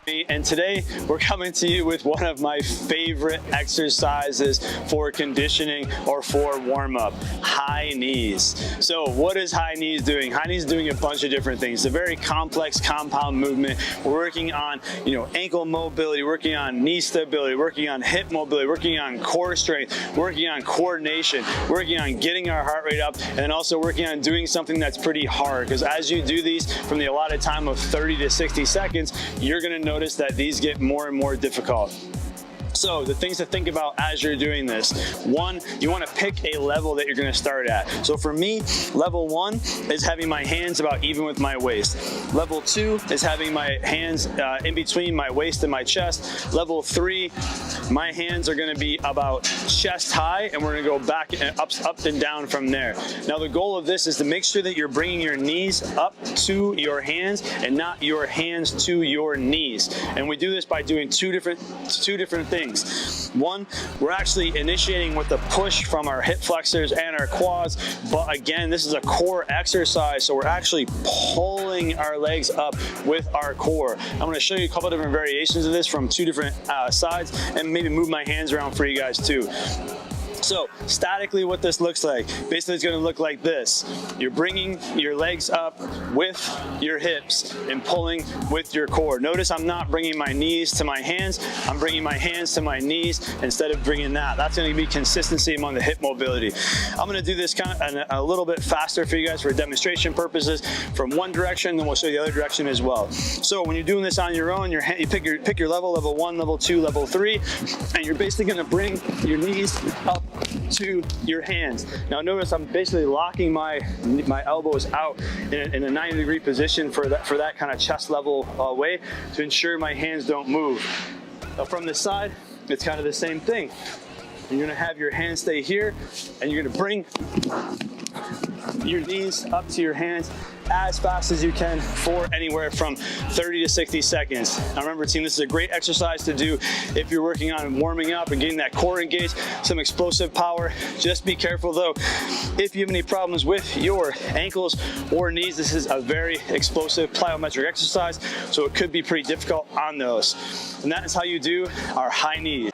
And today we're coming to you with one of my favorite exercises for conditioning or for warm-up, high knees. So what is high knees doing? High knees doing a bunch of different things. It's a very complex compound movement. We're working on, ankle mobility, working on knee stability, working on hip mobility, working on core strength, working on coordination, working on getting our heart rate up, and then also working on doing something that's pretty hard, because as you do these from the allotted time of 30 to 60 seconds, you're going to notice that these get more and more difficult. So the things to think about as you're doing this: one, you want to pick a level that you're going to start at. So for me, level 1 is having my hands about even with my waist. Level 2 is having my hands in between my waist and my chest. Level 3, my hands are going to be about chest high, and we're going to go back and up and down from there. Now the goal of this is to make sure that you're bringing your knees up to your hands and not your hands to your knees. And we do this by doing two different things. One, we're actually initiating with a push from our hip flexors and our quads, but again, this is a core exercise, so we're actually pulling our legs up with our core. I'm going to show you a couple different variations of this from two different sides, and maybe move my hands around for you guys too. So statically, what this looks like, basically it's going to look like this. You're bringing your legs up with your hips and pulling with your core. Notice I'm not bringing my knees to my hands. I'm bringing my hands to my knees instead of bringing that. That's going to be consistency among the hip mobility. I'm going to do this kind of a little bit faster for you guys for demonstration purposes from one direction, then we'll show you the other direction as well. So when you're doing this on your own, you pick your level, level 1, level 2, level 3, and you're basically going to bring your knees up to your hands. Now notice I'm basically locking my elbows out in a 90-degree position for that kind of chest level way to ensure my hands don't move. Now from this side, it's kind of the same thing. You're gonna have your hands stay here, and you're gonna bring your knees up to your hands as fast as you can for anywhere from 30 to 60 seconds. Now remember team, this is a great exercise to do if you're working on warming up and getting that core engaged, some explosive power. Just be careful though, if you have any problems with your ankles or knees, this is a very explosive plyometric exercise, so it could be pretty difficult on those. And that is how you do our high knees.